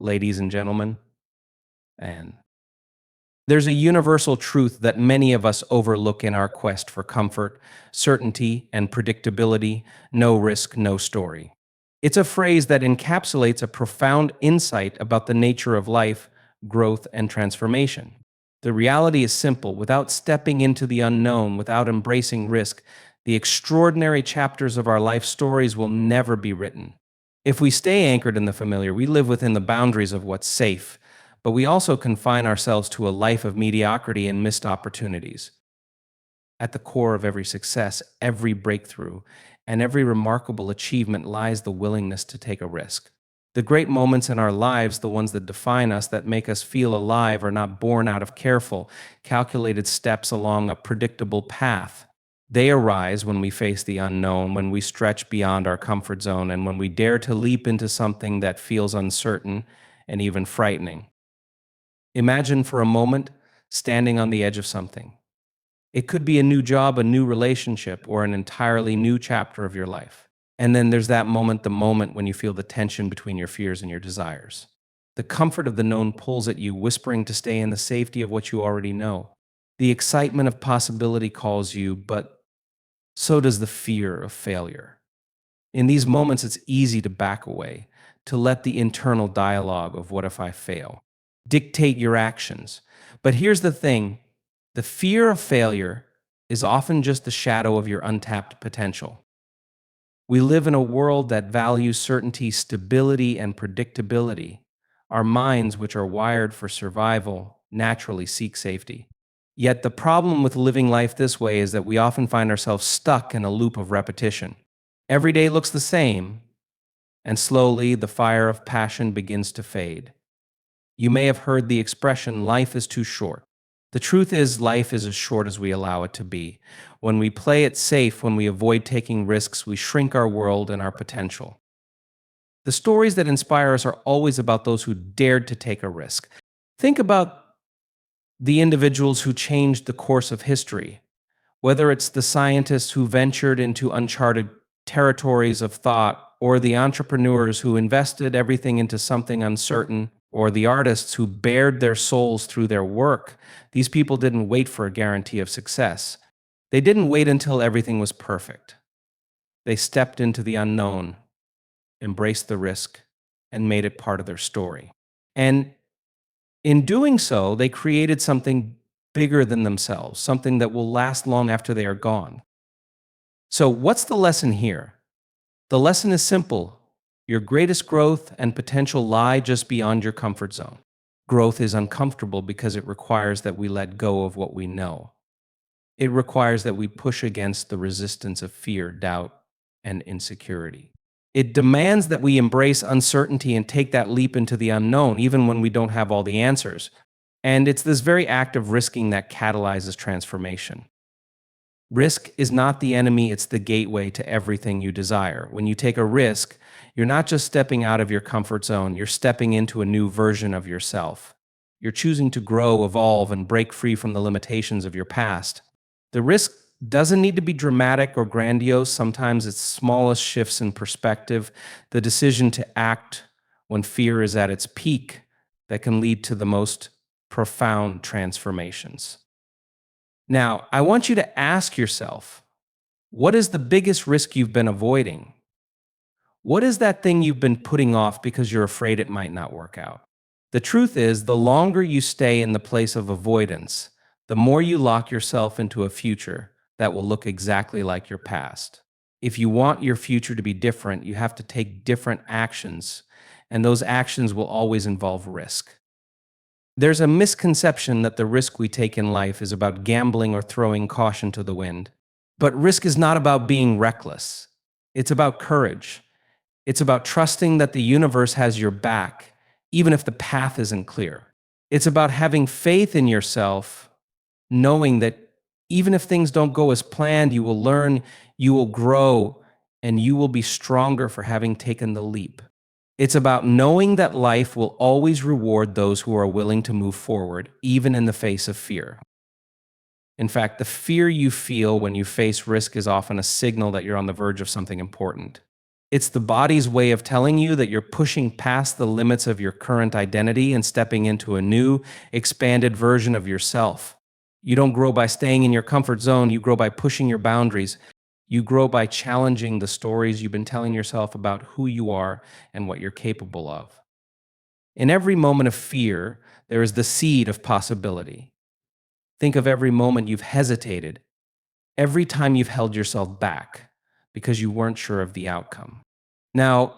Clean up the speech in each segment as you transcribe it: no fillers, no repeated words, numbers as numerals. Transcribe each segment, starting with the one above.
ladies and gentlemen. And there's a universal truth that many of us overlook in our quest for comfort, certainty, and predictability: no risk, no story. It's a phrase that encapsulates a profound insight about the nature of life, growth, and transformation. The reality is simple: without stepping into the unknown, without embracing risk, the extraordinary chapters of our life stories will never be written. If we stay anchored in the familiar, we live within the boundaries of what's safe, but we also confine ourselves to a life of mediocrity and missed opportunities. At the core of every success, every breakthrough, and every remarkable achievement lies the willingness to take a risk. The great moments in our lives, the ones that define us, that make us feel alive, are not born out of careful, calculated steps along a predictable path. They arise when we face the unknown, when we stretch beyond our comfort zone, and when we dare to leap into something that feels uncertain and even frightening. Imagine for a moment standing on the edge of something. It could be a new job, a new relationship, or an entirely new chapter of your life. And then there's that moment, the moment when you feel the tension between your fears and your desires. The comfort of the known pulls at you, whispering to stay in the safety of what you already know. The excitement of possibility calls you, but so does the fear of failure. In these moments, it's easy to back away, to let the internal dialogue of "what if I fail" dictate your actions. But here's the thing: the fear of failure is often just the shadow of your untapped potential. We live in a world that values certainty, stability, and predictability. Our minds, which are wired for survival, naturally seek safety. Yet the problem with living life this way is that we often find ourselves stuck in a loop of repetition. Every day looks the same, and slowly the fire of passion begins to fade. You may have heard the expression, "life is too short." The truth is, life is as short as we allow it to be. When we play it safe, when we avoid taking risks, we shrink our world and our potential. The stories that inspire us are always about those who dared to take a risk. Think about the individuals who changed the course of history, whether it's the scientists who ventured into uncharted territories of thought, or the entrepreneurs who invested everything into something uncertain, or the artists who bared their souls through their work. These people didn't wait for a guarantee of success. They didn't wait until everything was perfect. They stepped into the unknown, embraced the risk, and made it part of their story. And in doing so, they created something bigger than themselves, something that will last long after they are gone. So, what's the lesson here? The lesson is simple: your greatest growth and potential lie just beyond your comfort zone. Growth is uncomfortable because it requires that we let go of what we know. It requires that we push against the resistance of fear, doubt, and insecurity. It demands that we embrace uncertainty and take that leap into the unknown, even when we don't have all the answers. And it's this very act of risking that catalyzes transformation. Risk is not the enemy, it's the gateway to everything you desire. When you take a risk, you're not just stepping out of your comfort zone, you're stepping into a new version of yourself. You're choosing to grow, evolve, and break free from the limitations of your past. The risk doesn't need to be dramatic or grandiose. Sometimes it's smallest shifts in perspective, the decision to act when fear is at its peak, that can lead to the most profound transformations. Now, I want you to ask yourself, what is the biggest risk you've been avoiding? What is that thing you've been putting off because you're afraid it might not work out? The truth is, the longer you stay in the place of avoidance, the more you lock yourself into a future that will look exactly like your past. If you want your future to be different, you have to take different actions, and those actions will always involve risk. There's a misconception that the risk we take in life is about gambling or throwing caution to the wind. But risk is not about being reckless. It's about courage. It's about trusting that the universe has your back, even if the path isn't clear. It's about having faith in yourself, knowing that even if things don't go as planned, you will learn, you will grow, and you will be stronger for having taken the leap. It's about knowing that life will always reward those who are willing to move forward, even in the face of fear. In fact, the fear you feel when you face risk is often a signal that you're on the verge of something important. It's the body's way of telling you that you're pushing past the limits of your current identity and stepping into a new, expanded version of yourself. You don't grow by staying in your comfort zone, you grow by pushing your boundaries. You grow by challenging the stories you've been telling yourself about who you are and what you're capable of. In every moment of fear, there is the seed of possibility. Think of every moment you've hesitated, every time you've held yourself back because you weren't sure of the outcome. Now,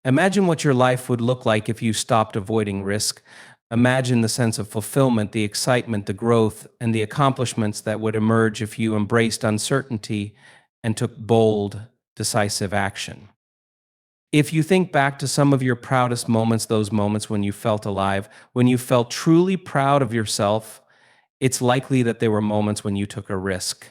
imagine what your life would look like if you stopped avoiding risk. Imagine the sense of fulfillment, the excitement, the growth, and the accomplishments that would emerge if you embraced uncertainty and took bold, decisive action. If you think back to some of your proudest moments, those moments when you felt alive, when you felt truly proud of yourself, it's likely that there were moments when you took a risk.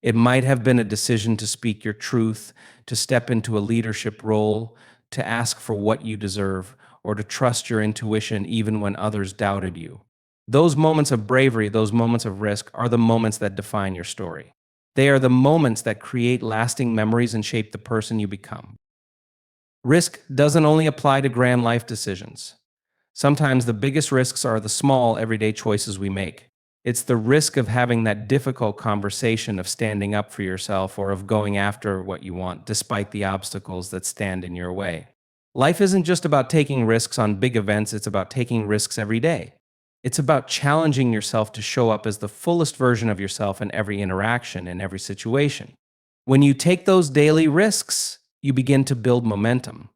It might have been a decision to speak your truth, to step into a leadership role, to ask for what you deserve, or to trust your intuition even when others doubted you. Those moments of bravery, those moments of risk, are the moments that define your story. They are the moments that create lasting memories and shape the person you become. Risk doesn't only apply to grand life decisions. Sometimes the biggest risks are the small, everyday choices we make. It's the risk of having that difficult conversation, of standing up for yourself, or of going after what you want despite the obstacles that stand in your way. Life isn't just about taking risks on big events, it's about taking risks every day. It's about challenging yourself to show up as the fullest version of yourself in every interaction, in every situation. When you take those daily risks, you begin to build momentum.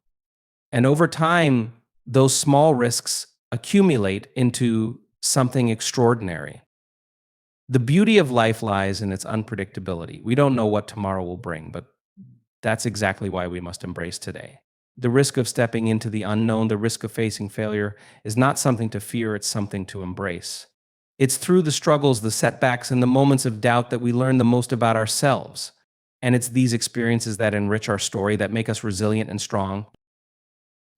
And over time, those small risks accumulate into something extraordinary. The beauty of life lies in its unpredictability. We don't know what tomorrow will bring, but that's exactly why we must embrace today. The risk of stepping into the unknown, the risk of facing failure, is not something to fear, it's something to embrace. It's through the struggles, the setbacks, and the moments of doubt that we learn the most about ourselves. And it's these experiences that enrich our story, that make us resilient and strong.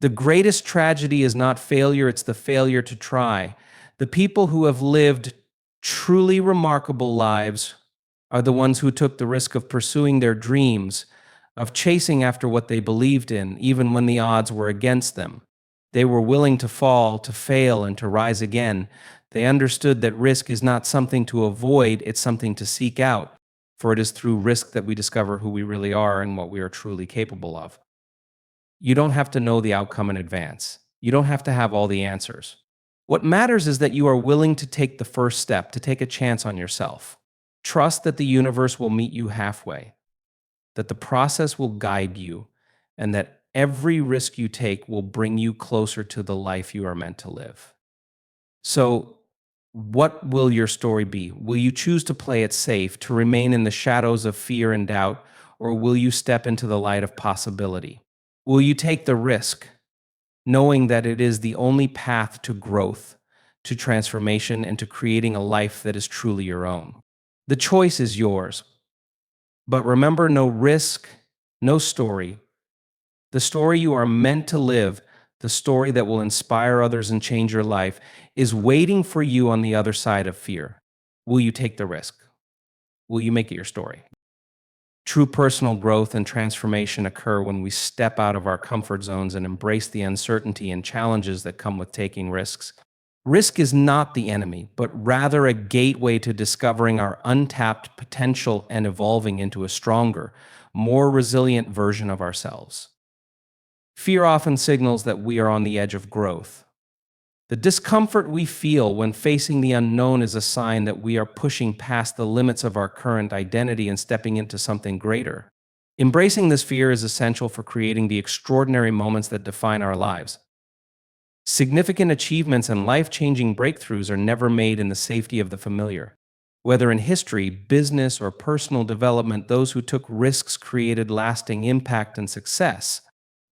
The greatest tragedy is not failure, it's the failure to try. The people who have lived truly remarkable lives are the ones who took the risk of pursuing their dreams, of chasing after what they believed in, even when the odds were against them. They were willing to fall, to fail, and to rise again. They understood that risk is not something to avoid, it's something to seek out, for it is through risk that we discover who we really are and what we are truly capable of. You don't have to know the outcome in advance. You don't have to have all the answers. What matters is that you are willing to take the first step, to take a chance on yourself. Trust that the universe will meet you halfway, that the process will guide you, and that every risk you take will bring you closer to the life you are meant to live. So, what will your story be? Will you choose to play it safe, to remain in the shadows of fear and doubt, or will you step into the light of possibility? Will you take the risk, knowing that it is the only path to growth, to transformation, and to creating a life that is truly your own? The choice is yours. But remember, no risk, no story. The story you are meant to live, the story that will inspire others and change your life, is waiting for you on the other side of fear. Will you take the risk? Will you make it your story? True personal growth and transformation occur when we step out of our comfort zones and embrace the uncertainty and challenges that come with taking risks. Risk is not the enemy, but rather a gateway to discovering our untapped potential and evolving into a stronger, more resilient version of ourselves. Fear often signals that we are on the edge of growth. The discomfort we feel when facing the unknown is a sign that we are pushing past the limits of our current identity and stepping into something greater. Embracing this fear is essential for creating the extraordinary moments that define our lives. Significant achievements and life-changing breakthroughs are never made in the safety of the familiar. Whether in history, business, or personal development, those who took risks created lasting impact and success.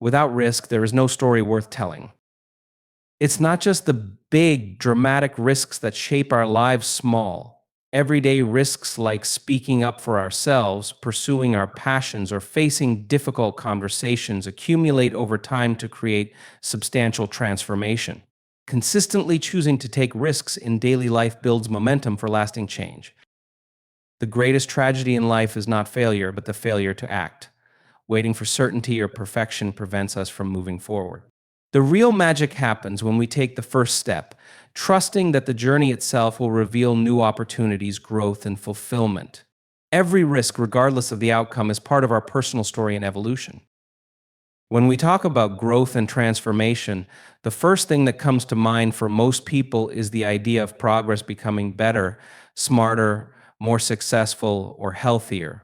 Without risk, there is no story worth telling. It's not just the big, dramatic risks that shape our lives small. Everyday risks like speaking up for ourselves, pursuing our passions, or facing difficult conversations accumulate over time to create substantial transformation. Consistently choosing to take risks in daily life builds momentum for lasting change. The greatest tragedy in life is not failure, but the failure to act. Waiting for certainty or perfection prevents us from moving forward. The real magic happens when we take the first step, trusting that the journey itself will reveal new opportunities, growth, and fulfillment. Every risk, regardless of the outcome, is part of our personal story and evolution. When we talk about growth and transformation, the first thing that comes to mind for most people is the idea of progress becoming better, smarter, more successful, or healthier.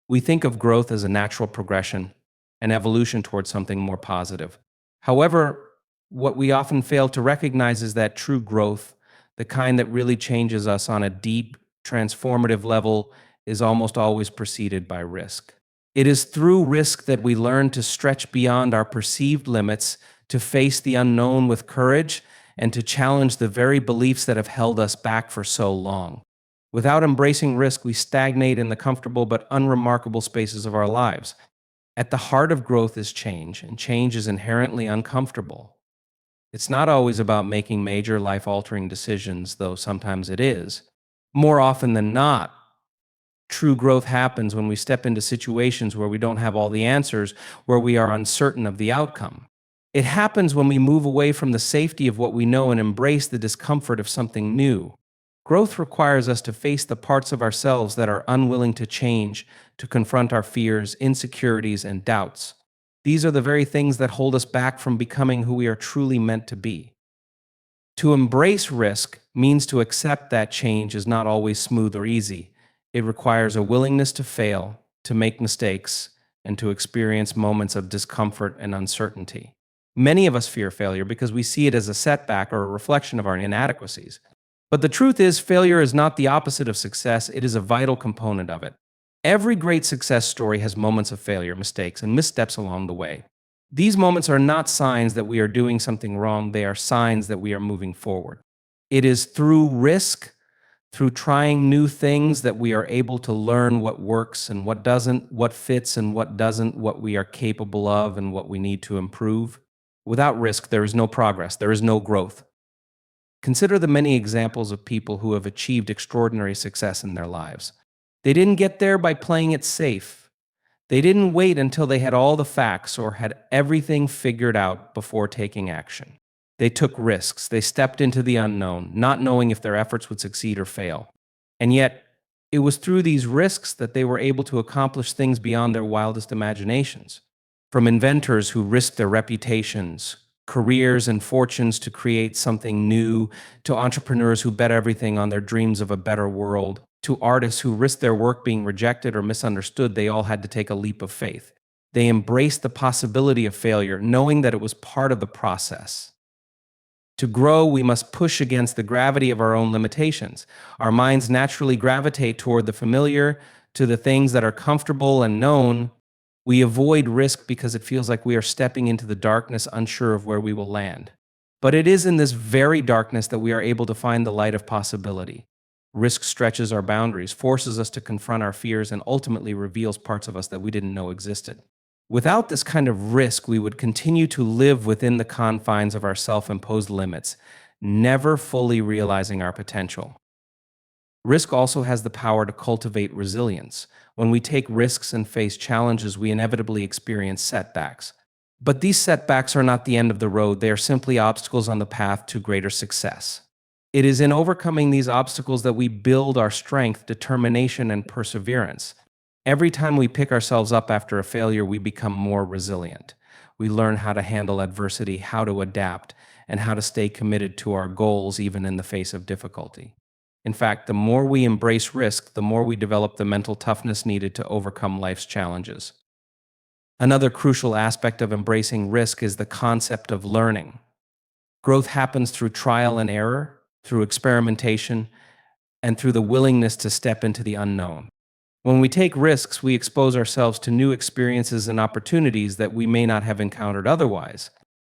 We think of growth as a natural progression, an evolution towards something more positive. However, what we often fail to recognize is that true growth, the kind that really changes us on a deep, transformative level, is almost always preceded by risk. It is through risk that we learn to stretch beyond our perceived limits, to face the unknown with courage, and to challenge the very beliefs that have held us back for so long. Without embracing risk, we stagnate in the comfortable but unremarkable spaces of our lives. At the heart of growth is change, and change is inherently uncomfortable. It's not always about making major life-altering decisions, though sometimes it is. More often than not, true growth happens when we step into situations where we don't have all the answers, where we are uncertain of the outcome. It happens when we move away from the safety of what we know and embrace the discomfort of something new. Growth requires us to face the parts of ourselves that are unwilling to change, to confront our fears, insecurities, and doubts. These are the very things that hold us back from becoming who we are truly meant to be. To embrace risk means to accept that change is not always smooth or easy. It requires a willingness to fail, to make mistakes, and to experience moments of discomfort and uncertainty. Many of us fear failure because we see it as a setback or a reflection of our inadequacies. But the truth is, failure is not the opposite of success, it is a vital component of it. Every great success story has moments of failure, mistakes, and missteps along the way. These moments are not signs that we are doing something wrong, they are signs that we are moving forward. It is through risk, through trying new things, that we are able to learn what works and what doesn't, what fits and what doesn't, what we are capable of and what we need to improve. Without risk, there is no progress, there is no growth. Consider the many examples of people who have achieved extraordinary success in their lives. They didn't get there by playing it safe. They didn't wait until they had all the facts or had everything figured out before taking action. They took risks. They stepped into the unknown, not knowing if their efforts would succeed or fail. And yet, it was through these risks that they were able to accomplish things beyond their wildest imaginations. From inventors who risked their reputations, careers, and fortunes to create something new, to entrepreneurs who bet everything on their dreams of a better world, to artists who risked their work being rejected or misunderstood, they all had to take a leap of faith. They embraced the possibility of failure, knowing that it was part of the process. To grow, we must push against the gravity of our own limitations. Our minds naturally gravitate toward the familiar, to the things that are comfortable and known. We avoid risk because it feels like we are stepping into the darkness, unsure of where we will land. But it is in this very darkness that we are able to find the light of possibility. Risk stretches our boundaries, forces us to confront our fears, and ultimately reveals parts of us that we didn't know existed. Without this kind of risk, we would continue to live within the confines of our self-imposed limits, never fully realizing our potential. Risk also has the power to cultivate resilience. When we take risks and face challenges, we inevitably experience setbacks. But these setbacks are not the end of the road, they are simply obstacles on the path to greater success. It is in overcoming these obstacles that we build our strength, determination, and perseverance. Every time we pick ourselves up after a failure, we become more resilient. We learn how to handle adversity, how to adapt, and how to stay committed to our goals even in the face of difficulty. In fact, the more we embrace risk, the more we develop the mental toughness needed to overcome life's challenges. Another crucial aspect of embracing risk is the concept of learning. Growth happens through trial and error, through experimentation, and through the willingness to step into the unknown. When we take risks, we expose ourselves to new experiences and opportunities that we may not have encountered otherwise.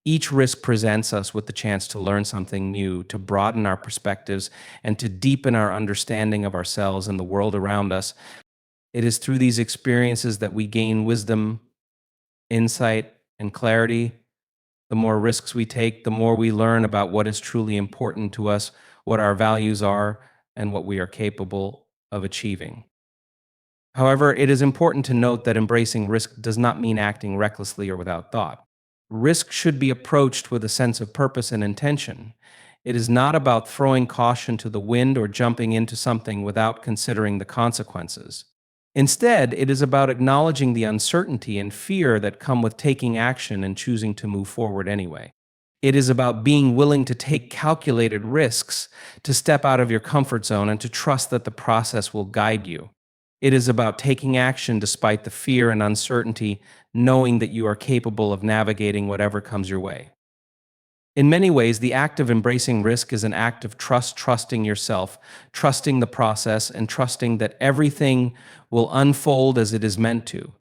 Each risk presents us with the chance to learn something new, to broaden our perspectives, and to deepen our understanding of ourselves and the world around us. It is through these experiences that we gain wisdom, insight, and clarity. The more risks we take, the more we learn about what is truly important to us, what our values are, and what we are capable of achieving. However, it is important to note that embracing risk does not mean acting recklessly or without thought. Risk should be approached with a sense of purpose and intention. It is not about throwing caution to the wind or jumping into something without considering the consequences. Instead, it is about acknowledging the uncertainty and fear that come with taking action and choosing to move forward anyway. It is about being willing to take calculated risks, to step out of your comfort zone, and to trust that the process will guide you. It is about taking action despite the fear and uncertainty, knowing that you are capable of navigating whatever comes your way. In many ways, the act of embracing risk is an act of trust, trusting yourself, trusting the process, and trusting that everything will unfold as it is meant to.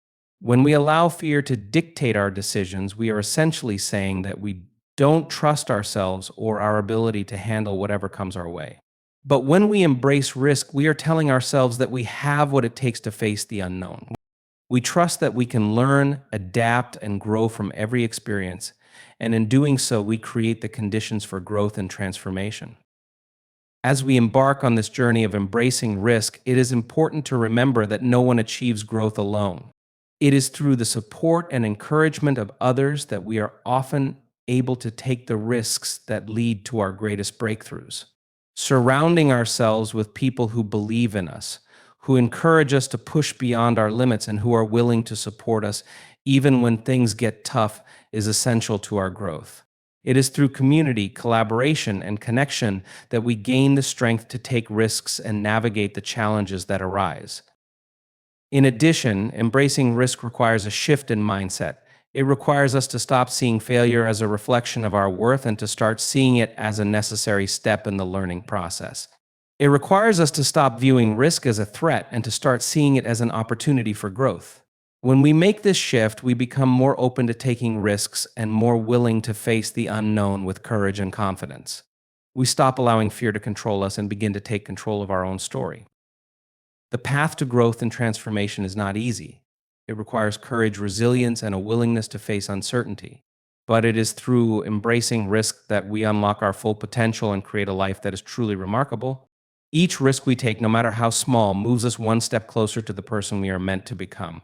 When we allow fear to dictate our decisions, we are essentially saying that we don't trust ourselves or our ability to handle whatever comes our way. But when we embrace risk, we are telling ourselves that we have what it takes to face the unknown. We trust that we can learn, adapt, and grow from every experience, and in doing so, we create the conditions for growth and transformation. As we embark on this journey of embracing risk, it is important to remember that no one achieves growth alone. It is through the support and encouragement of others that we are often able to take the risks that lead to our greatest breakthroughs. Surrounding ourselves with people who believe in us, who encourage us to push beyond our limits, and who are willing to support us even when things get tough is essential to our growth. It is through community, collaboration, and connection that we gain the strength to take risks and navigate the challenges that arise. In addition, embracing risk requires a shift in mindset. It requires us to stop seeing failure as a reflection of our worth and to start seeing it as a necessary step in the learning process. It requires us to stop viewing risk as a threat and to start seeing it as an opportunity for growth. When we make this shift, we become more open to taking risks and more willing to face the unknown with courage and confidence. We stop allowing fear to control us and begin to take control of our own story. The path to growth and transformation is not easy. It requires courage, resilience, and a willingness to face uncertainty. But it is through embracing risk that we unlock our full potential and create a life that is truly remarkable. Each risk we take, no matter how small, moves us one step closer to the person we are meant to become.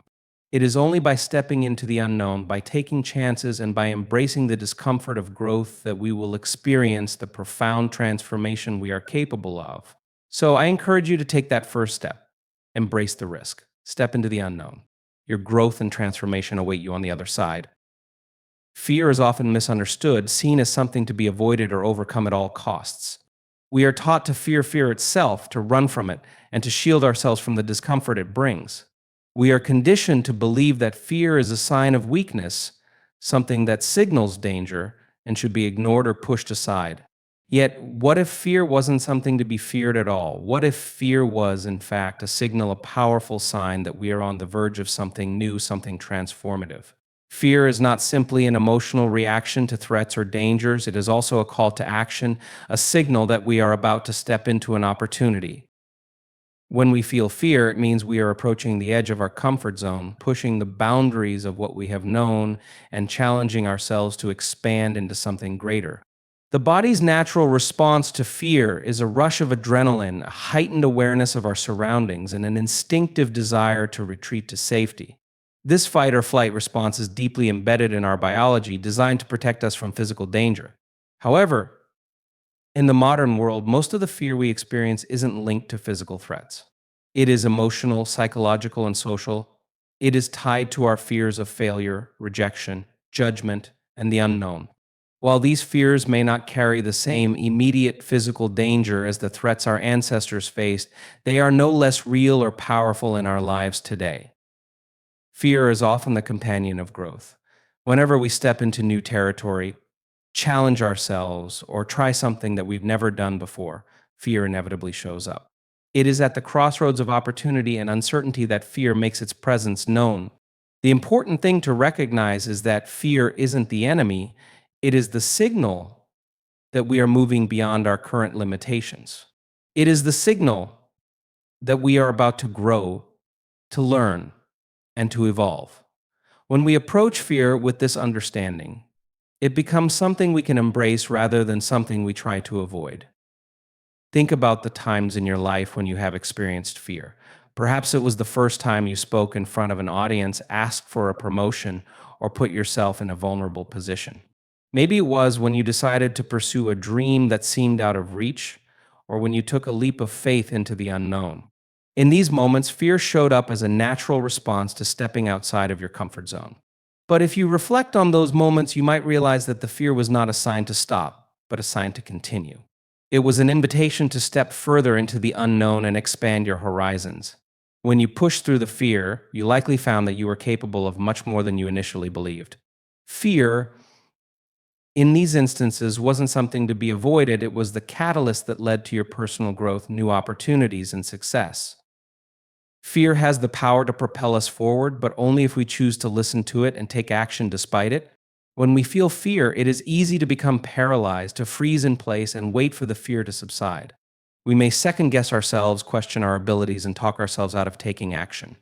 It is only by stepping into the unknown, by taking chances, and by embracing the discomfort of growth that we will experience the profound transformation we are capable of. So I encourage you to take that first step. Embrace the risk. Step into the unknown. Your growth and transformation await you on the other side. Fear is often misunderstood, seen as something to be avoided or overcome at all costs. We are taught to fear fear itself, to run from it, and to shield ourselves from the discomfort it brings. We are conditioned to believe that fear is a sign of weakness, something that signals danger and should be ignored or pushed aside. Yet, what if fear wasn't something to be feared at all? What if fear was, in fact, a signal, a powerful sign that we are on the verge of something new, something transformative? Fear is not simply an emotional reaction to threats or dangers. It is also a call to action, a signal that we are about to step into an opportunity. When we feel fear, it means we are approaching the edge of our comfort zone, pushing the boundaries of what we have known, and challenging ourselves to expand into something greater. The body's natural response to fear is a rush of adrenaline, a heightened awareness of our surroundings, and an instinctive desire to retreat to safety. This fight or flight response is deeply embedded in our biology, designed to protect us from physical danger. However, in the modern world, most of the fear we experience isn't linked to physical threats. It is emotional, psychological, and social. It is tied to our fears of failure, rejection, judgment, and the unknown. While these fears may not carry the same immediate physical danger as the threats our ancestors faced, they are no less real or powerful in our lives today. Fear is often the companion of growth. Whenever we step into new territory, challenge ourselves, or try something that we've never done before, fear inevitably shows up. It is at the crossroads of opportunity and uncertainty that fear makes its presence known. The important thing to recognize is that fear isn't the enemy, it is the signal that we are moving beyond our current limitations. It is the signal that we are about to grow, to learn, and to evolve. When we approach fear with this understanding, it becomes something we can embrace rather than something we try to avoid. Think about the times in your life when you have experienced fear. Perhaps it was the first time you spoke in front of an audience, asked for a promotion, or put yourself in a vulnerable position. Maybe it was when you decided to pursue a dream that seemed out of reach, or when you took a leap of faith into the unknown. In these moments, fear showed up as a natural response to stepping outside of your comfort zone. But if you reflect on those moments, you might realize that the fear was not a sign to stop, but a sign to continue. It was an invitation to step further into the unknown and expand your horizons. When you pushed through the fear, you likely found that you were capable of much more than you initially believed. Fear, in these instances, wasn't something to be avoided, it was the catalyst that led to your personal growth, new opportunities, and success. Fear has the power to propel us forward, but only if we choose to listen to it and take action despite it. When we feel fear, it is easy to become paralyzed, to freeze in place and wait for the fear to subside. We may second guess ourselves, question our abilities, and talk ourselves out of taking action.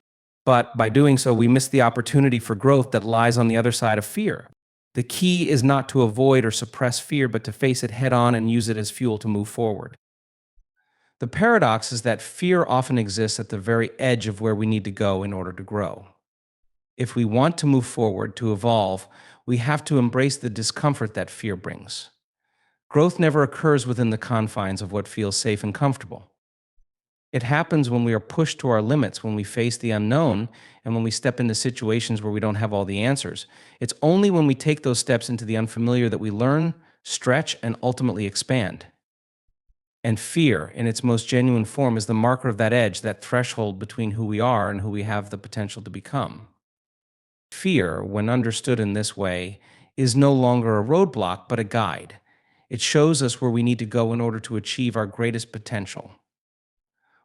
But by doing so, we miss the opportunity for growth that lies on the other side of fear. The key is not to avoid or suppress fear, but to face it head on and use it as fuel to move forward. The paradox is that fear often exists at the very edge of where we need to go in order to grow. If we want to move forward, to evolve, we have to embrace the discomfort that fear brings. Growth never occurs within the confines of what feels safe and comfortable. It happens when we are pushed to our limits, when we face the unknown, and when we step into situations where we don't have all the answers. It's only when we take those steps into the unfamiliar that we learn, stretch, and ultimately expand. And fear, in its most genuine form, is the marker of that edge, that threshold between who we are and who we have the potential to become. Fear, when understood in this way, is no longer a roadblock, but a guide. It shows us where we need to go in order to achieve our greatest potential.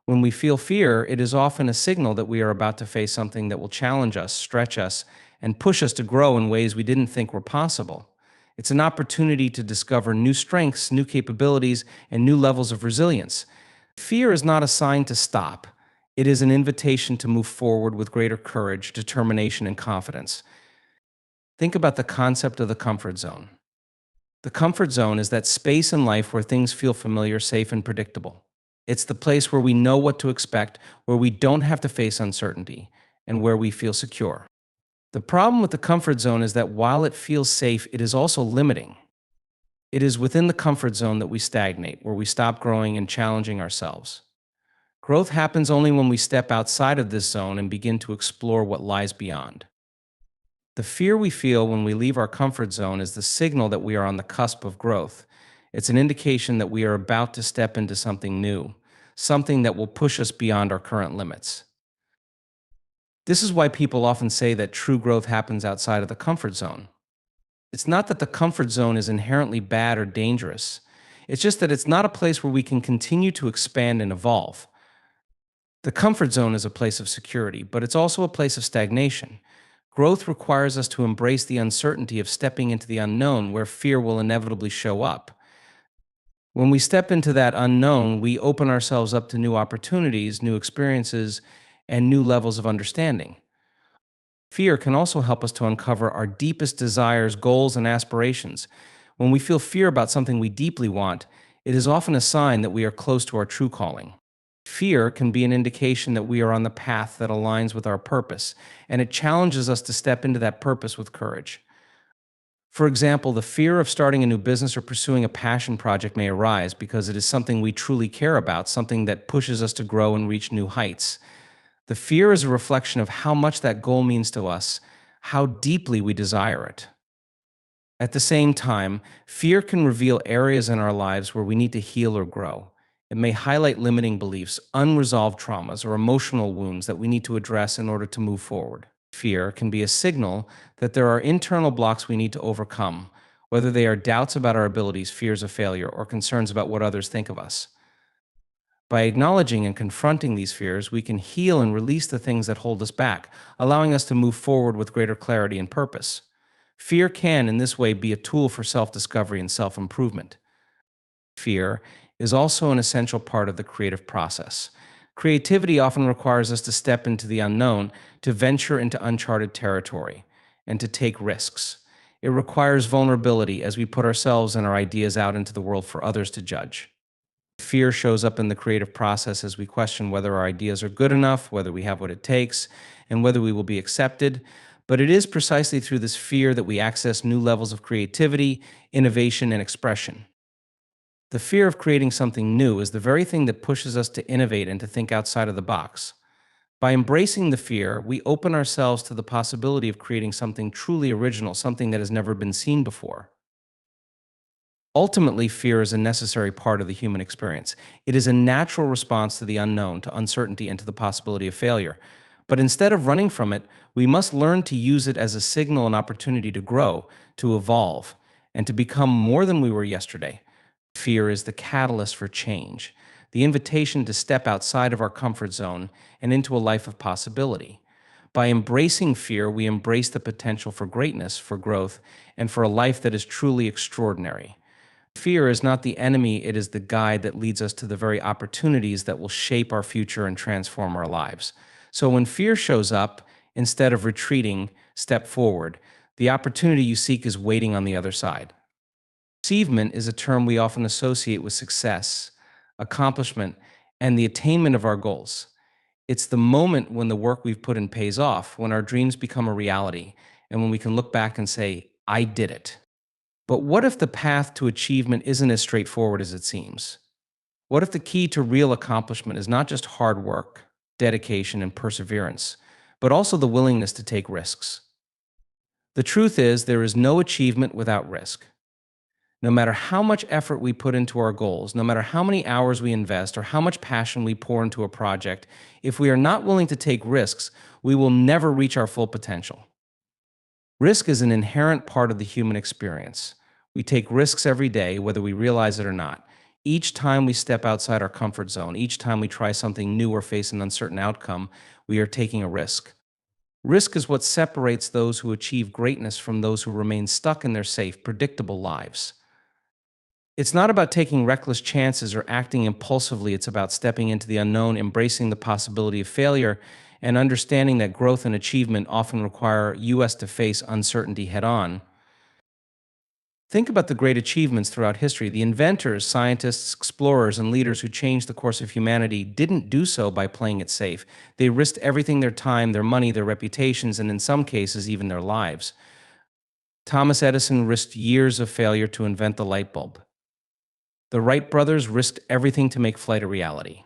When we feel fear, it is often a signal that we are about to face something that will challenge us, stretch us, and push us to grow in ways we didn't think were possible. It's an opportunity to discover new strengths, new capabilities, and new levels of resilience. Fear is not a sign to stop. It is an invitation to move forward with greater courage, determination, and confidence. Think about the concept of the comfort zone. The comfort zone is that space in life where things feel familiar, safe, and predictable. It's the place where we know what to expect, where we don't have to face uncertainty, and where we feel secure. The problem with the comfort zone is that while it feels safe, it is also limiting. It is within the comfort zone that we stagnate, where we stop growing and challenging ourselves. Growth happens only when we step outside of this zone and begin to explore what lies beyond. The fear we feel when we leave our comfort zone is the signal that we are on the cusp of growth. It's an indication that we are about to step into something new, something that will push us beyond our current limits. This is why people often say that true growth happens outside of the comfort zone. It's not that the comfort zone is inherently bad or dangerous. It's just that it's not a place where we can continue to expand and evolve. The comfort zone is a place of security, but it's also a place of stagnation. Growth requires us to embrace the uncertainty of stepping into the unknown, where fear will inevitably show up. When we step into that unknown, we open ourselves up to new opportunities, new experiences, and new levels of understanding. Fear can also help us to uncover our deepest desires, goals, and aspirations. When we feel fear about something we deeply want, it is often a sign that we are close to our true calling. Fear can be an indication that we are on the path that aligns with our purpose, and it challenges us to step into that purpose with courage. For example, the fear of starting a new business or pursuing a passion project may arise because it is something we truly care about, something that pushes us to grow and reach new heights. The fear is a reflection of how much that goal means to us, how deeply we desire it. At the same time, fear can reveal areas in our lives where we need to heal or grow. It may highlight limiting beliefs, unresolved traumas, or emotional wounds that we need to address in order to move forward. Fear can be a signal that there are internal blocks we need to overcome, whether they are doubts about our abilities, fears of failure, or concerns about what others think of us. By acknowledging and confronting these fears, we can heal and release the things that hold us back, allowing us to move forward with greater clarity and purpose. Fear can, in this way, be a tool for self-discovery and self-improvement. Fear is also an essential part of the creative process. Creativity often requires us to step into the unknown, to venture into uncharted territory, and to take risks. It requires vulnerability as we put ourselves and our ideas out into the world for others to judge. Fear shows up in the creative process as we question whether our ideas are good enough, whether we have what it takes, and whether we will be accepted. But it is precisely through this fear that we access new levels of creativity, innovation, and expression. The fear of creating something new is the very thing that pushes us to innovate and to think outside of the box. By embracing the fear, we open ourselves to the possibility of creating something truly original, something that has never been seen before. Ultimately, fear is a necessary part of the human experience. It is a natural response to the unknown, to uncertainty, and to the possibility of failure. But instead of running from it, we must learn to use it as a signal and opportunity to grow, to evolve, and to become more than we were yesterday. Fear is the catalyst for change, the invitation to step outside of our comfort zone and into a life of possibility. By embracing fear, we embrace the potential for greatness, for growth, and for a life that is truly extraordinary. Fear is not the enemy, it is the guide that leads us to the very opportunities that will shape our future and transform our lives. So when fear shows up, instead of retreating, step forward. The opportunity you seek is waiting on the other side. Achievement is a term we often associate with success, accomplishment, and the attainment of our goals. It's the moment when the work we've put in pays off, when our dreams become a reality, and when we can look back and say, I did it. But what if the path to achievement isn't as straightforward as it seems? What if the key to real accomplishment is not just hard work, dedication, and perseverance, but also the willingness to take risks? The truth is, there is no achievement without risk. No matter how much effort we put into our goals, no matter how many hours we invest, or how much passion we pour into a project, if we are not willing to take risks, we will never reach our full potential. Risk is an inherent part of the human experience. We take risks every day, whether we realize it or not. Each time we step outside our comfort zone, each time we try something new or face an uncertain outcome, we are taking a risk. Risk is what separates those who achieve greatness from those who remain stuck in their safe, predictable lives. It's not about taking reckless chances or acting impulsively. It's about stepping into the unknown, embracing the possibility of failure, and understanding that growth and achievement often require us to face uncertainty head on. Think about the great achievements throughout history. The inventors, scientists, explorers, and leaders who changed the course of humanity didn't do so by playing it safe. They risked everything: their time, their money, their reputations, and in some cases, even their lives. Thomas Edison risked years of failure to invent the light bulb. The Wright brothers risked everything to make flight a reality.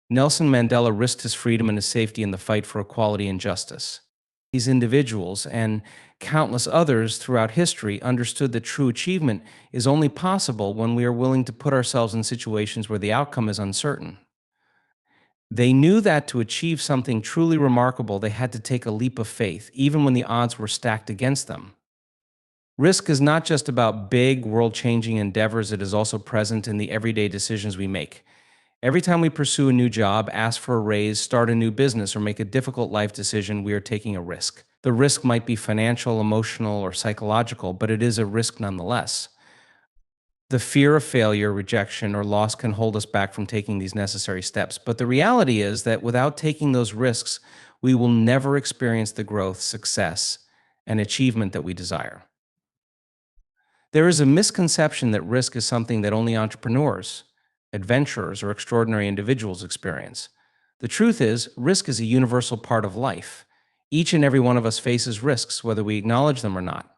Nelson Mandela risked his freedom and his safety in the fight for equality and justice. These individuals and countless others throughout history understood that true achievement is only possible when we are willing to put ourselves in situations where the outcome is uncertain. They knew that to achieve something truly remarkable, they had to take a leap of faith, even when the odds were stacked against them. Risk is not just about big, world-changing endeavors, it is also present in the everyday decisions we make. Every time we pursue a new job, ask for a raise, start a new business, or make a difficult life decision, we are taking a risk. The risk might be financial, emotional, or psychological, but it is a risk nonetheless. The fear of failure, rejection, or loss can hold us back from taking these necessary steps, but the reality is that without taking those risks, we will never experience the growth, success, and achievement that we desire. There is a misconception that risk is something that only entrepreneurs, adventurers, or extraordinary individuals experience. The truth is, risk is a universal part of life. Each and every one of us faces risks, whether we acknowledge them or not.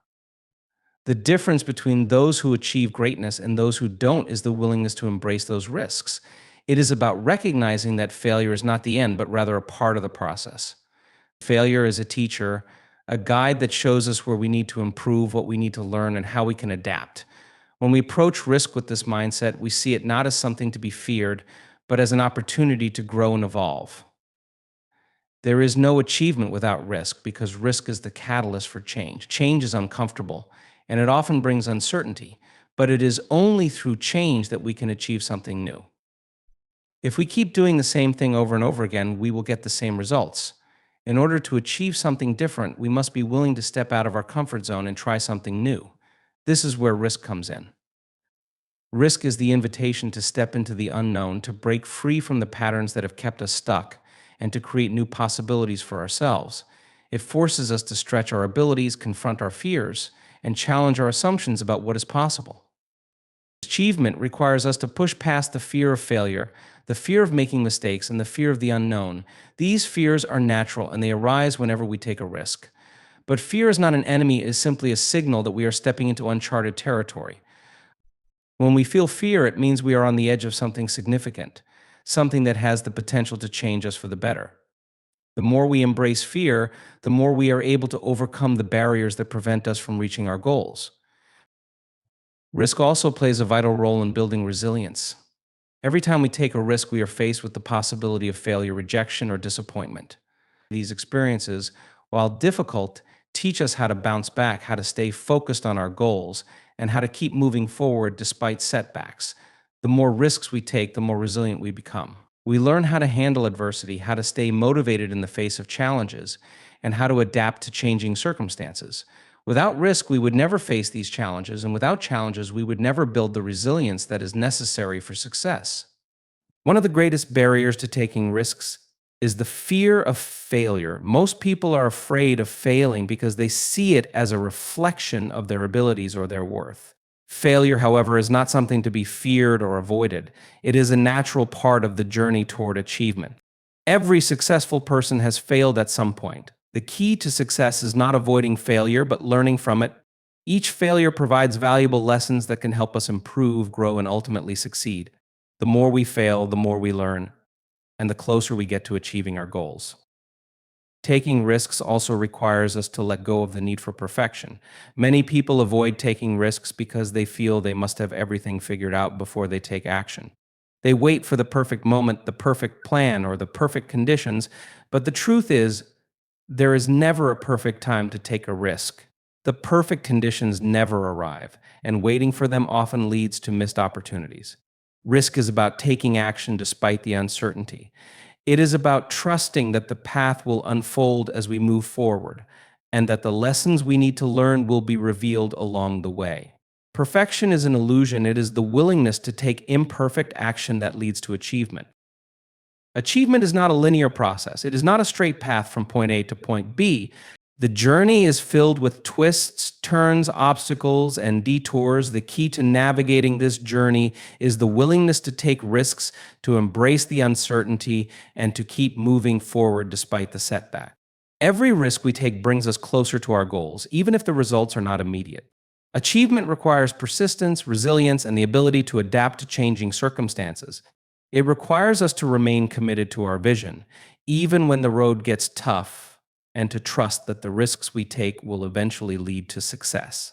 The difference between those who achieve greatness and those who don't is the willingness to embrace those risks. It is about recognizing that failure is not the end, but rather a part of the process. Failure is a teacher, a guide that shows us where we need to improve, what we need to learn, and how we can adapt. When we approach risk with this mindset, we see it not as something to be feared, but as an opportunity to grow and evolve. There is no achievement without risk because risk is the catalyst for change. Change is uncomfortable, and it often brings uncertainty, but it is only through change that we can achieve something new. If we keep doing the same thing over and over again, we will get the same results. In order to achieve something different, we must be willing to step out of our comfort zone and try something new. This is where risk comes in. Risk is the invitation to step into the unknown, to break free from the patterns that have kept us stuck, and to create new possibilities for ourselves. It forces us to stretch our abilities, confront our fears, and challenge our assumptions about what is possible. Achievement requires us to push past the fear of failure, the fear of making mistakes, and the fear of the unknown. These fears are natural and they arise whenever we take a risk. But fear is not an enemy, it is simply a signal that we are stepping into uncharted territory. When we feel fear, it means we are on the edge of something significant, something that has the potential to change us for the better. The more we embrace fear, the more we are able to overcome the barriers that prevent us from reaching our goals. Risk also plays a vital role in building resilience. Every time we take a risk, we are faced with the possibility of failure, rejection, or disappointment. These experiences, while difficult, teach us how to bounce back, how to stay focused on our goals, and how to keep moving forward despite setbacks. The more risks we take, the more resilient we become. We learn how to handle adversity, how to stay motivated in the face of challenges, and how to adapt to changing circumstances. Without risk, we would never face these challenges, and without challenges, we would never build the resilience that is necessary for success. One of the greatest barriers to taking risks is the fear of failure. Most people are afraid of failing because they see it as a reflection of their abilities or their worth. Failure, however, is not something to be feared or avoided. It is a natural part of the journey toward achievement. Every successful person has failed at some point. The key to success is not avoiding failure, but learning from it. Each failure provides valuable lessons that can help us improve, grow, and ultimately succeed. The more we fail, the more we learn, and the closer we get to achieving our goals. Taking risks also requires us to let go of the need for perfection. Many people avoid taking risks because they feel they must have everything figured out before they take action. They wait for the perfect moment, the perfect plan, or the perfect conditions, but the truth is, there is never a perfect time to take a risk. The perfect conditions never arrive, and waiting for them often leads to missed opportunities. Risk is about taking action despite the uncertainty. It is about trusting that the path will unfold as we move forward, and that the lessons we need to learn will be revealed along the way. Perfection is an illusion. It is the willingness to take imperfect action that leads to achievement. Achievement is not a linear process. It is not a straight path from point A to point B. The journey is filled with twists, turns, obstacles, and detours. The key to navigating this journey is the willingness to take risks, to embrace the uncertainty, and to keep moving forward despite the setback. Every risk we take brings us closer to our goals, even if the results are not immediate. Achievement requires persistence, resilience, and the ability to adapt to changing circumstances. It requires us to remain committed to our vision, even when the road gets tough, and to trust that the risks we take will eventually lead to success.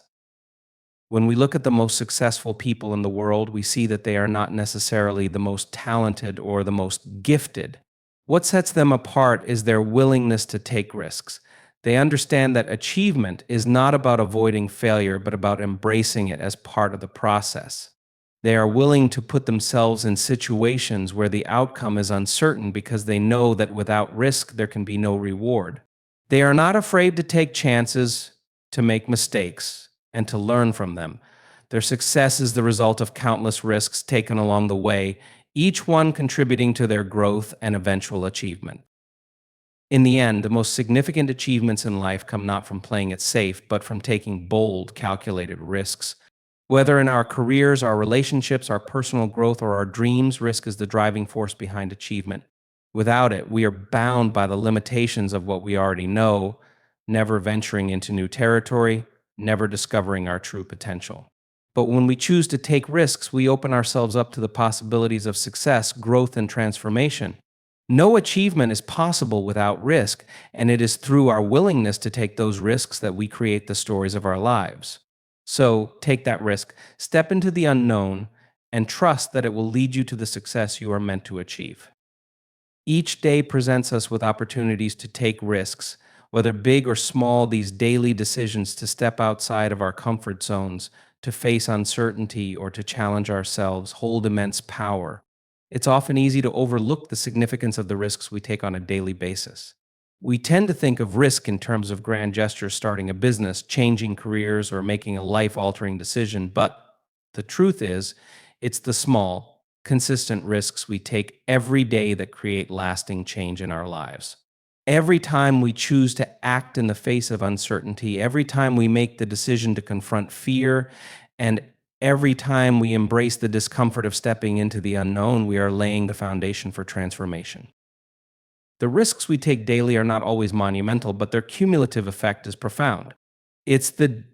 When we look at the most successful people in the world, we see that they are not necessarily the most talented or the most gifted. What sets them apart is their willingness to take risks. They understand that achievement is not about avoiding failure, but about embracing it as part of the process. They are willing to put themselves in situations where the outcome is uncertain because they know that without risk there can be no reward. They are not afraid to take chances, to make mistakes, and to learn from them. Their success is the result of countless risks taken along the way, each one contributing to their growth and eventual achievement. In the end, the most significant achievements in life come not from playing it safe, but from taking bold, calculated risks. Whether in our careers, our relationships, our personal growth, or our dreams, risk is the driving force behind achievement. Without it, we are bound by the limitations of what we already know, never venturing into new territory, never discovering our true potential. But when we choose to take risks, we open ourselves up to the possibilities of success, growth, and transformation. No achievement is possible without risk, and it is through our willingness to take those risks that we create the stories of our lives. So, take that risk, step into the unknown, and trust that it will lead you to the success you are meant to achieve. Each day presents us with opportunities to take risks, whether big or small, these daily decisions to step outside of our comfort zones, to face uncertainty, or to challenge ourselves hold immense power. It's often easy to overlook the significance of the risks we take on a daily basis. We tend to think of risk in terms of grand gestures, starting a business, changing careers, or making a life-altering decision, but the truth is, it's the small, consistent risks we take every day that create lasting change in our lives. Every time we choose to act in the face of uncertainty, every time we make the decision to confront fear, and Every time we embrace the discomfort of stepping into the unknown, we are laying the foundation for transformation. The risks we take daily are not always monumental, but their cumulative effect is profound. It's the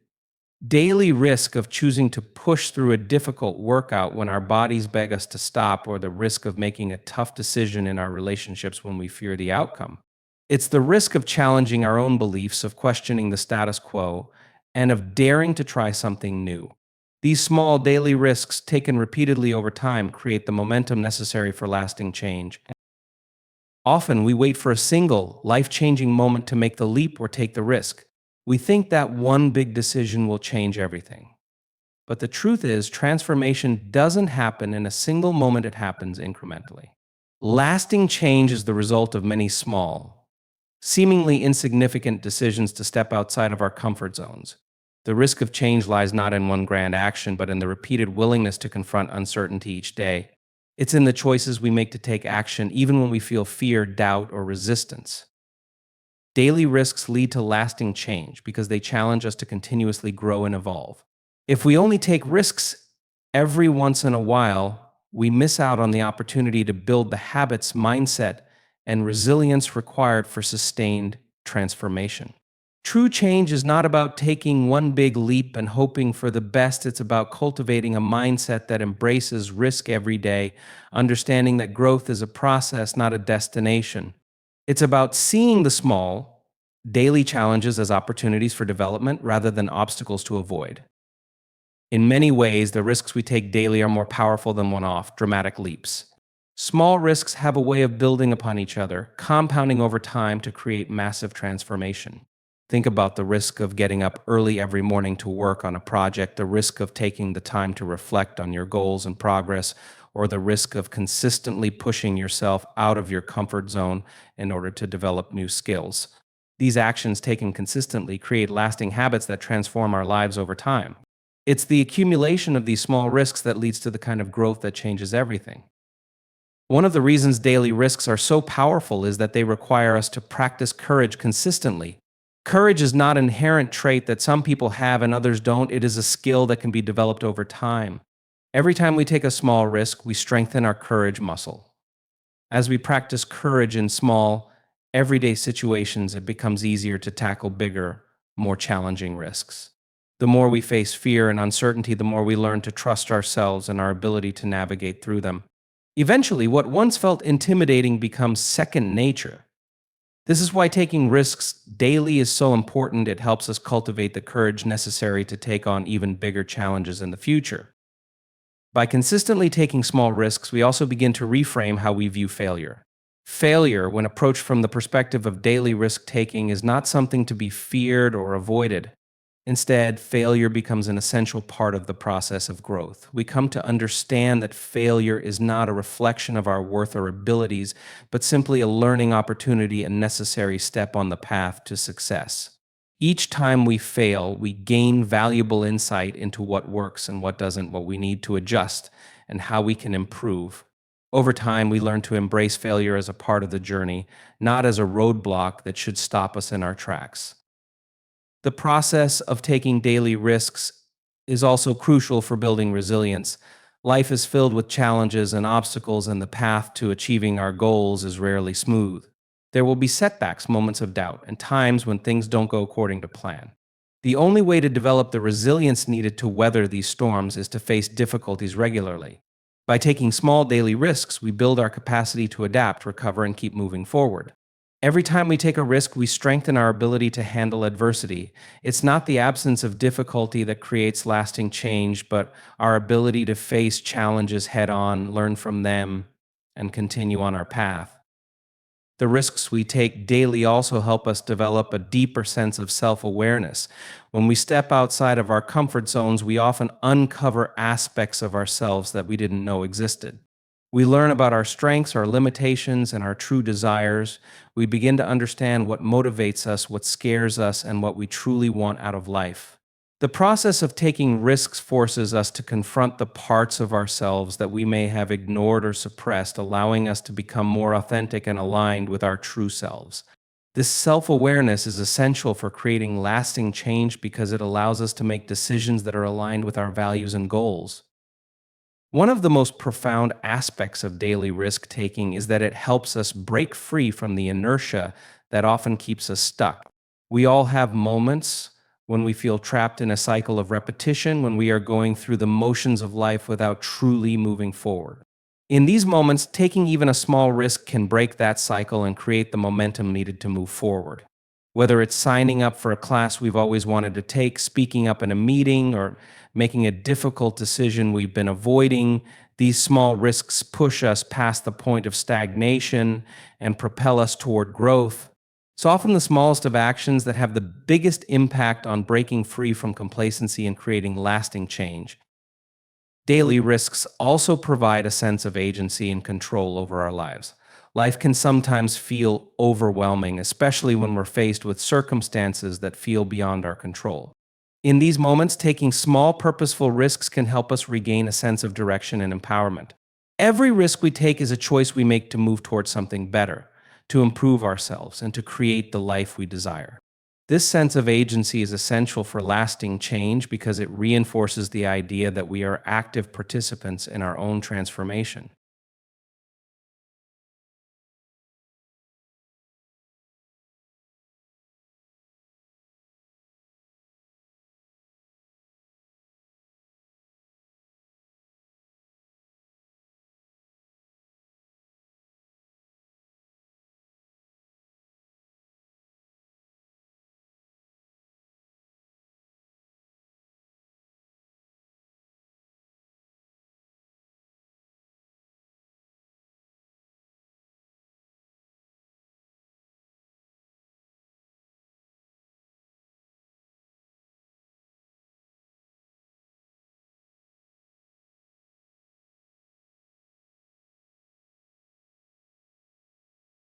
daily risk of choosing to push through a difficult workout when our bodies beg us to stop, or the risk of making a tough decision in our relationships when we fear the outcome. It's the risk of challenging our own beliefs, of questioning the status quo, and of daring to try something new. These small daily risks, taken repeatedly over time, create the momentum necessary for lasting change. Often, we wait for a single, life-changing moment to make the leap or take the risk. We think that one big decision will change everything. But the truth is, transformation doesn't happen in a single moment, it happens incrementally. Lasting change is the result of many small, seemingly insignificant decisions to step outside of our comfort zones. The risk of change lies not in one grand action, but in the repeated willingness to confront uncertainty each day. It's in the choices we make to take action, even when we feel fear, doubt, or resistance. Daily risks lead to lasting change because they challenge us to continuously grow and evolve. If we only take risks every once in a while, we miss out on the opportunity to build the habits, mindset, and resilience required for sustained transformation. True change is not about taking one big leap and hoping for the best. It's about cultivating a mindset that embraces risk every day, understanding that growth is a process, not a destination. It's about seeing the small, daily challenges as opportunities for development rather than obstacles to avoid. In many ways, the risks we take daily are more powerful than one-off, dramatic leaps. Small risks have a way of building upon each other, compounding over time to create massive transformation. Think about the risk of getting up early every morning to work on a project, the risk of taking the time to reflect on your goals and progress, or the risk of consistently pushing yourself out of your comfort zone in order to develop new skills. These actions taken consistently create lasting habits that transform our lives over time. It's the accumulation of these small risks that leads to the kind of growth that changes everything. One of the reasons daily risks are so powerful is that they require us to practice courage consistently. Courage is not an inherent trait that some people have and others don't. It is a skill that can be developed over time. Every time we take a small risk, we strengthen our courage muscle. As we practice courage in small, everyday situations, it becomes easier to tackle bigger, more challenging risks. The more we face fear and uncertainty, the more we learn to trust ourselves and our ability to navigate through them. Eventually, what once felt intimidating becomes second nature. This is why taking risks daily is so important. It helps us cultivate the courage necessary to take on even bigger challenges in the future. By consistently taking small risks, we also begin to reframe how we view failure. Failure, when approached from the perspective of daily risk-taking, is not something to be feared or avoided. Instead, failure becomes an essential part of the process of growth. We come to understand that failure is not a reflection of our worth or abilities, but simply a learning opportunity and necessary step on the path to success. Each time we fail, we gain valuable insight into what works and what doesn't, what we need to adjust, and how we can improve. Over time, we learn to embrace failure as a part of the journey, not as a roadblock that should stop us in our tracks. The process of taking daily risks is also crucial for building resilience. Life is filled with challenges and obstacles, and the path to achieving our goals is rarely smooth. There will be setbacks, moments of doubt, and times when things don't go according to plan. The only way to develop the resilience needed to weather these storms is to face difficulties regularly. By taking small daily risks, we build our capacity to adapt, recover, and keep moving forward. Every time we take a risk, we strengthen our ability to handle adversity. It's not the absence of difficulty that creates lasting change, but our ability to face challenges head-on, learn from them, and continue on our path. The risks we take daily also help us develop a deeper sense of self-awareness. When we step outside of our comfort zones, we often uncover aspects of ourselves that we didn't know existed. We learn about our strengths, our limitations, and our true desires. We begin to understand what motivates us, what scares us, and what we truly want out of life. The process of taking risks forces us to confront the parts of ourselves that we may have ignored or suppressed, allowing us to become more authentic and aligned with our true selves. This self awareness is essential for creating lasting change because it allows us to make decisions that are aligned with our values and goals. One of the most profound aspects of daily risk taking is that it helps us break free from the inertia that often keeps us stuck. We all have moments when we feel trapped in a cycle of repetition, when we are going through the motions of life without truly moving forward. In these moments, taking even a small risk can break that cycle and create the momentum needed to move forward. Whether it's signing up for a class we've always wanted to take, speaking up in a meeting, or making a difficult decision we've been avoiding, these small risks push us past the point of stagnation and propel us toward growth. It's often the smallest of actions that have the biggest impact on breaking free from complacency and creating lasting change. Daily risks also provide a sense of agency and control over our lives. Life can sometimes feel overwhelming, especially when we're faced with circumstances that feel beyond our control. In these moments, taking small, purposeful risks can help us regain a sense of direction and empowerment. Every risk we take is a choice we make to move towards something better, to improve ourselves, and to create the life we desire. This sense of agency is essential for lasting change because it reinforces the idea that we are active participants in our own transformation.